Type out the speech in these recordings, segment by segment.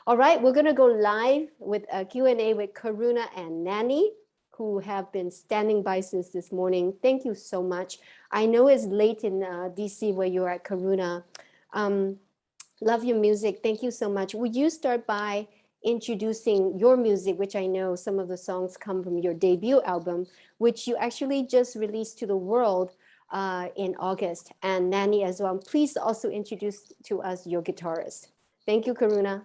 All right, we're going to go live with a Q&A with Karuna and Nanny, who have been standing by since this morning. Thank you so much. I know it's late in DC where you're at, Karuna. Love your music. Thank you so much. Would you start by introducing your music, which I know some of the songs come from your debut album, which you actually just released to the world in August, and Nanny as well. Please also introduce to us your guitarist. Thank you, Karuna.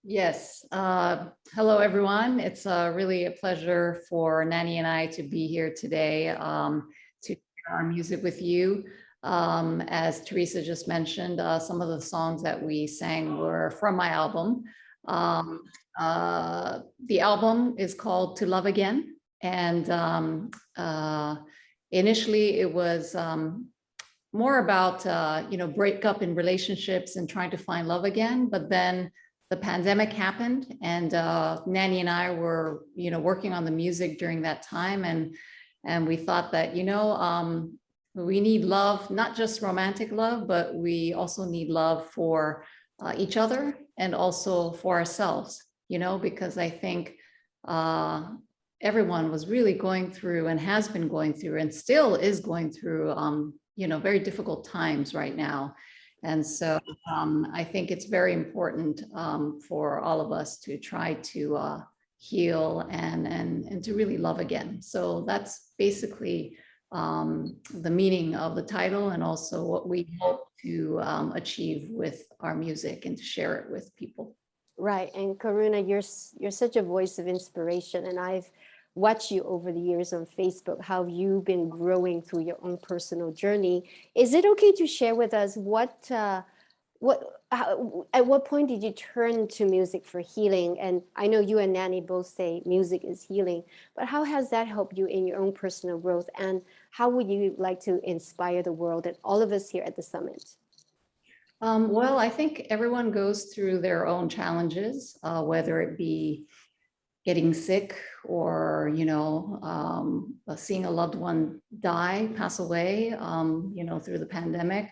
Yes. Hello, everyone. It's really a pleasure for Nanny and I to be here today to share our music with you. As Teresa just mentioned, some of the songs that we sang were from my album. The album is called To Love Again. And initially it was more about, breakup in relationships and trying to find love again. But then the pandemic happened, and Nanny and I were, working on the music during that time. And we thought that, we need love, not just romantic love, but we also need love for each other and also for ourselves, because I think everyone was really going through and has been going through and still is going through, very difficult times right now. And so I think it's very important for all of us to try to heal and to really love again. So that's basically the meaning of the title, and also what we hope to achieve with our music and to share it with people. Right. And Karuna, you're such a voice of inspiration, and I've watched you over the years on Facebook, how you've been growing through your own personal journey. Is it okay to share with us at what point did you turn to music for healing? And I know you and Nanny both say music is healing, but how has that helped you in your own personal growth? And how would you like to inspire the world and all of us here at the summit? Well, I think everyone goes through their own challenges, whether it be getting sick or, seeing a loved one pass away, through the pandemic.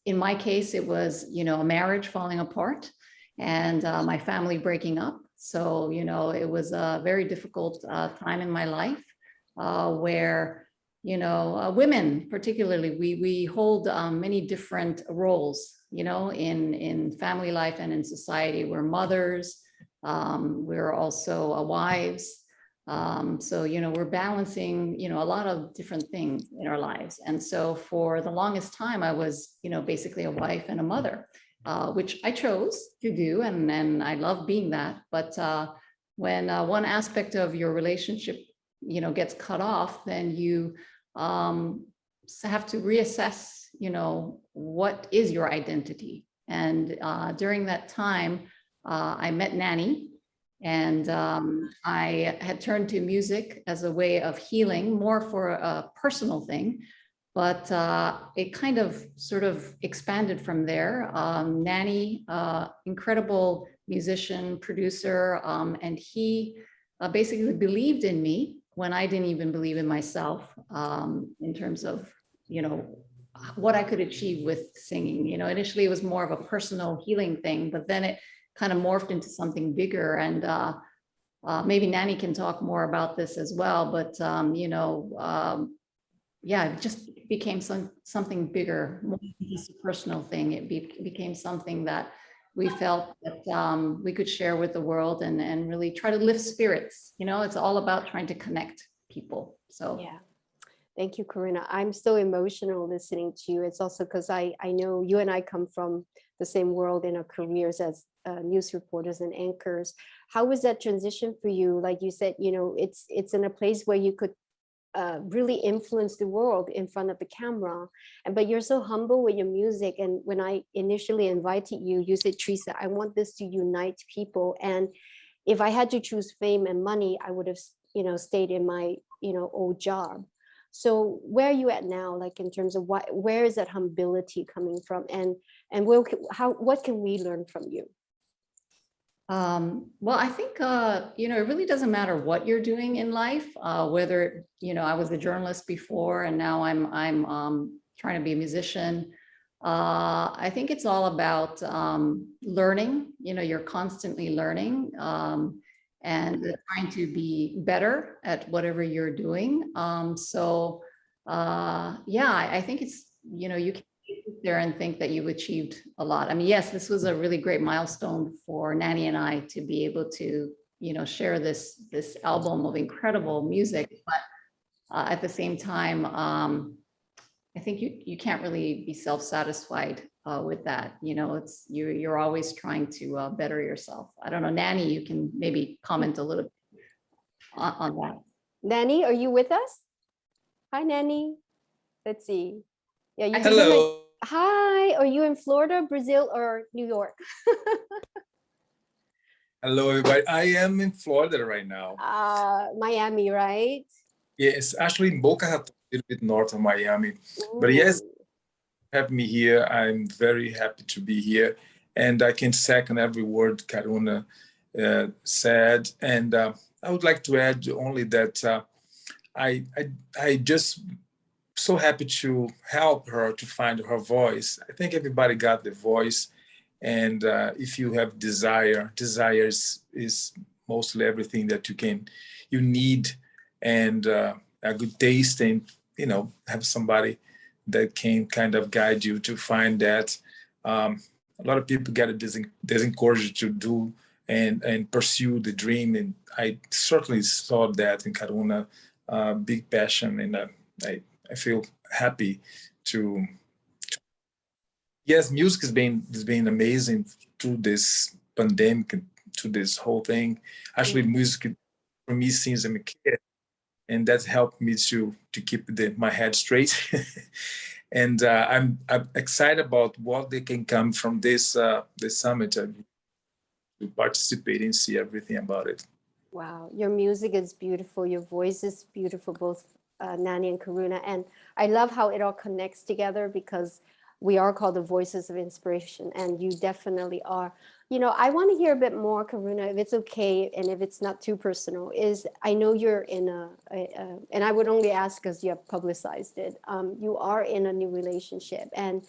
In my case, it was, a marriage falling apart and my family breaking up. So, it was a very difficult time in my life where, women particularly, we hold many different roles, in family life and in society. We're mothers, we're also wives. So, we're balancing, a lot of different things in our lives. And so for the longest time, I was, basically a wife and a mother, which I chose to do. And I love being that. But when one aspect of your relationship, gets cut off, then you have to reassess, what is your identity? And during that time, I met Nanny. And I had turned to music as a way of healing, more for a personal thing, but it kind of sort of expanded from there. Nanny, incredible musician, producer, and he basically believed in me when I didn't even believe in myself, in terms of, what I could achieve with singing. Initially it was more of a personal healing thing, but then it kind of morphed into something bigger. And maybe Nanny can talk more about this as well, but it just became something bigger, more than just a personal thing. It became something that we felt that we could share with the world and really try to lift spirits. It's all about trying to connect people. So yeah. Thank you, Karuna. I'm so emotional listening to you. It's also because I know you and I come from the same world in our careers as news reporters and anchors. How was that transition for you? Like you said, it's in a place where you could really influence the world in front of the camera, but you're so humble with your music. And when I initially invited you, you said, Teresa, I want this to unite people. And if I had to choose fame and money, I would have, stayed in my, old job. So where are you at now, like in terms of where is that humility coming from, and what can we learn from you? Well, I think, it really doesn't matter what you're doing in life, whether, I was a journalist before and now I'm trying to be a musician. I think it's all about learning. You know, you're constantly learning and trying to be better at whatever you're doing. Yeah, I think it's, you know, you can sit there and think that you've achieved a lot. I mean, yes, this was a really great milestone for Nanny and I to be able to, you know, share this album of incredible music, but at the same time, I think you can't really be self-satisfied with that. You know, it's you're always trying to better yourself. I don't know, Nanny, you can maybe comment a little bit on that. Nanny, are you with us? Hi, Nanny. Let's see. Yeah, you Hello. Hi, are you in Florida, Brazil, or New York? Hello, everybody. I am in Florida right now. Miami, right? Yes, actually in Boca Raton, a little bit north of Miami. But yes, Ooh. have me here. I'm very happy to be here. And I can second every word Karuna said. And I would like to add only that I just so happy to help her to find her voice. I think everybody got the voice. And if you have desire is mostly everything that you need, and a good taste, and you know, have somebody that can kind of guide you to find that. A lot of people get disencouraged to do and pursue the dream, and I certainly saw that in Karuna, big passion, and I feel happy to. Yes, music has been amazing through this pandemic and to this whole thing. Actually, music for me since I'm a kid, and that's helped me to keep my head straight. And I'm excited about what they can come from this summit to participate and see everything about it. Wow, your music is beautiful. Your voice is beautiful, both Nani and Karuna. And I love how it all connects together because we are called the voices of inspiration, and you definitely are. You know, I want to hear a bit more, Karuna, if it's okay and if it's not too personal. Is I know you're in and I would only ask because you have publicized it. You are in a new relationship, and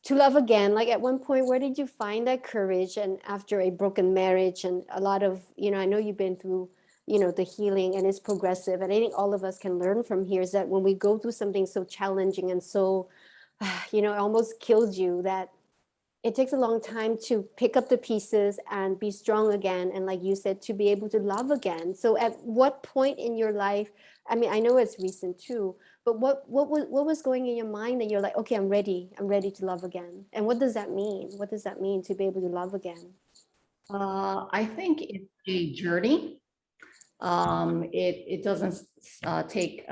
to love again, like at one point, where did you find that courage? And after a broken marriage and a lot of, you know, I know you've been through, you know, the healing, and it's progressive. And I think all of us can learn from here is that when we go through something so challenging and so, you know, it almost kills you, that it takes a long time to pick up the pieces and be strong again. And like you said, to be able to love again. So at what point in your life, I mean, I know it's recent too, but what was going in your mind that you're like, okay, I'm ready to love again? And what does that mean? What does that mean to be able to love again? I think it's a journey. It doesn't take,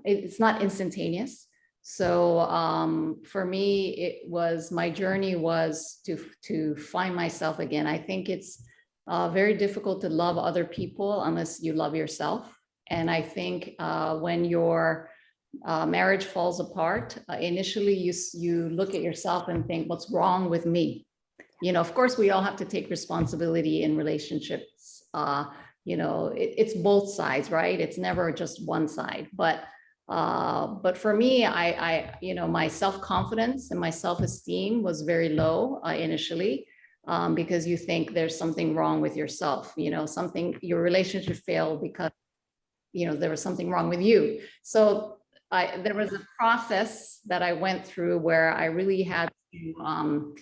it's not instantaneous. So for me, my journey was to find myself again. I think it's very difficult to love other people unless you love yourself. And I think when your marriage falls apart, initially you look at yourself and think, what's wrong with me? You know, of course, we all have to take responsibility in relationships. You know, it's both sides, right? It's never just one side. But for me, you know, my self-confidence and my self-esteem was very low initially, because you think there's something wrong with yourself, you know, your relationship failed because, you know, there was something wrong with you. So there was a process that I went through where I really had to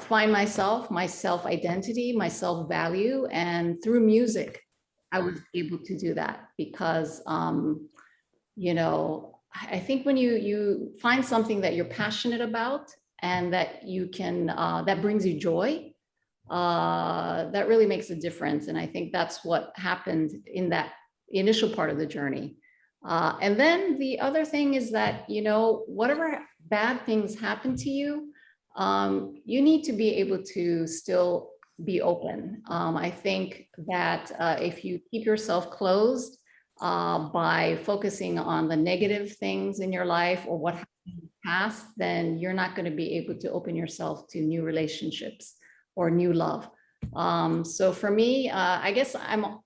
find myself, my self-identity, my self-value, and through music, I was able to do that because, you know, I think when you find something that you're passionate about and that you can, that brings you joy, that really makes a difference. And I think that's what happened in that initial part of the journey. And then the other thing is that, you know, whatever bad things happen to you, you need to be able to still be open. I think that if you keep yourself closed by focusing on the negative things in your life or what happened in the past, then you're not going to be able to open yourself to new relationships or new love. So for me, I guess I'm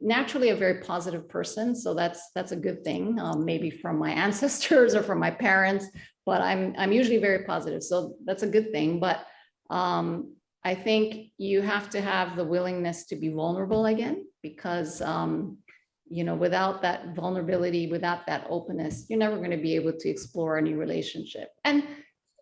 naturally a very positive person. So that's a good thing, maybe from my ancestors or from my parents. but I'm usually very positive, so that's a good thing. But I think you have to have the willingness to be vulnerable again, because you know, without that vulnerability, without that openness, you're never going to be able to explore a new relationship. And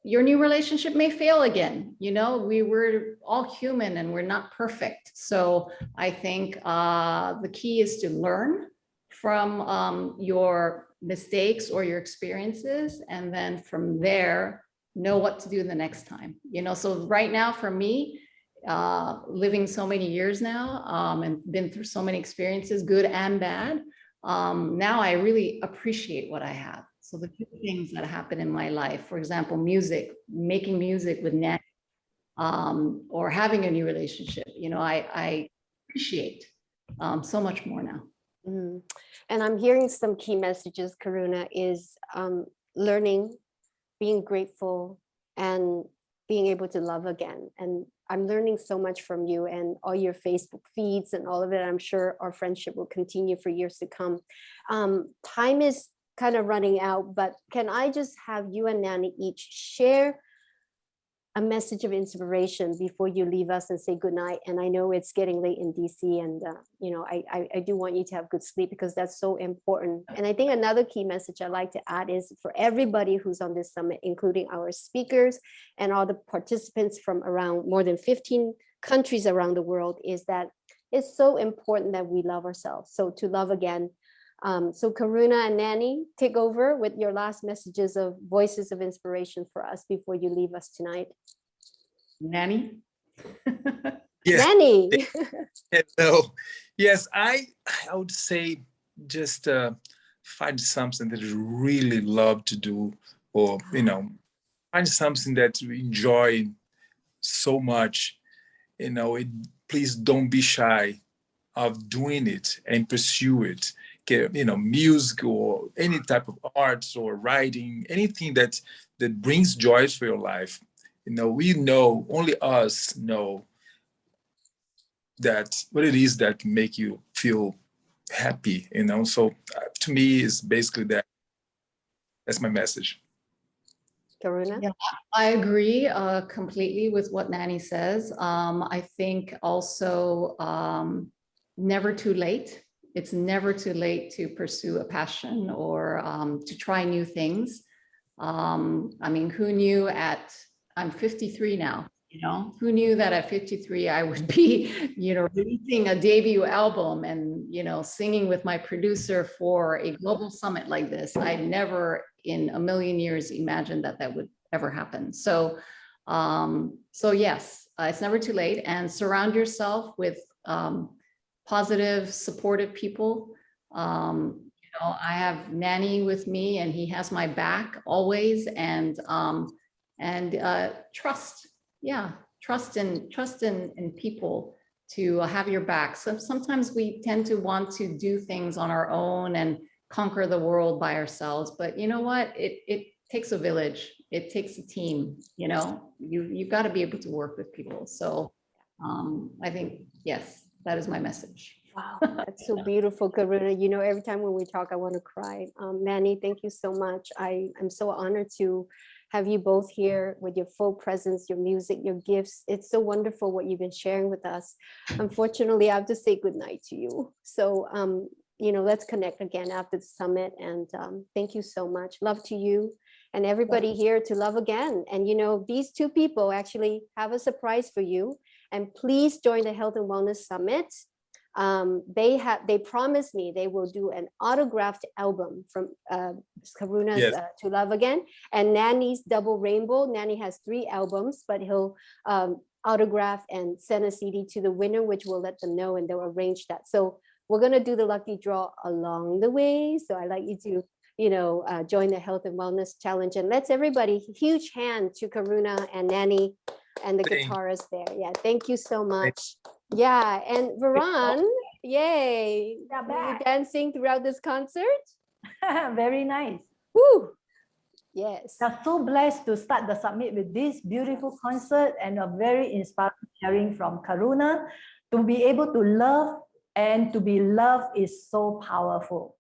your new relationship may fail again. You know, we're all human and we're not perfect. So I think the key is to learn from your mistakes or your experiences, and then from there, know what to do the next time. You know, so right now for me, living so many years now and been through so many experiences, good and bad, now I really appreciate what I have. So the good things that happen in my life, for example, music, making music with Nanny, or having a new relationship, you know, I appreciate so much more now. Mm. And I'm hearing some key messages, Karuna, is learning, being grateful, and being able to love again. And I'm learning so much from you and all your Facebook feeds and all of it. I'm sure our friendship will continue for years to come. Time is kind of running out, but can I just have you and Nanny each share a message of inspiration before you leave us and say goodnight? And I know it's getting late in DC, and you know, I do want you to have good sleep, because that's so important. And I think another key message I'd like to add is for everybody who's on this summit, including our speakers and all the participants from around more than 15 countries around the world, is that it's so important that we love ourselves. So to love again. So Karuna and Nanny, take over with your last messages of voices of inspiration for us before you leave us tonight. Nanny? Yes. Nanny. Hello. Yes, I would say just find something that you really love to do, or, you know, find something that you enjoy so much. You know, please don't be shy of doing it and pursue it. You know, music or any type of arts or writing, anything that brings joy for your life. You know, we know, only us know that what it is that make you feel happy, you know. So to me, is basically that. That's my message. Karuna? Yeah, I agree completely with what Nanny says. I think also never too late. It's never too late to pursue a passion or to try new things. I mean, who knew I'm 53 now, you know, who knew that at 53 I would be, you know, releasing a debut album and, you know, singing with my producer for a global summit like this. I never in a million years imagined that that would ever happen. So, so yes, it's never too late, and surround yourself with positive, supportive people. You know, I have Nanny with me, and he has my back always. And trust, yeah, trust in people to have your back. So sometimes we tend to want to do things on our own and conquer the world by ourselves. But you know what? It takes a village. It takes a team. You know, you've got to be able to work with people. So I think, yes, that is my message. Wow, that's so beautiful, Karuna. You know, every time when we talk, I want to cry. Nanny, thank you so much. I'm so honored to have you both here with your full presence, your music, your gifts. It's so wonderful what you've been sharing with us. Unfortunately, I have to say goodnight to you. So, you know, let's connect again after the summit. And thank you so much. Love to you and everybody here, to love again. And, you know, these two people actually have a surprise for you. And please join the Health and Wellness Summit. They promised me they will do an autographed album from Karuna's Yes. To Love Again, and Nanny's Double Rainbow. Nanny has 3 albums, but he'll autograph and send a CD to the winner, which will let them know, and they'll arrange that. So we're going to do the lucky draw along the way. So I'd like you to, you know, join the Health and Wellness Challenge. And let's everybody, huge hand to Karuna and Nanny and the guitarist there. Yeah, thank you so much. Yeah, and Varan, yay. Yeah, Were you back. dancing throughout this concert? Very nice. Woo! Yes. We are so blessed to start the summit with this beautiful concert and a very inspiring sharing from Karuna. To be able to love and to be loved is so powerful.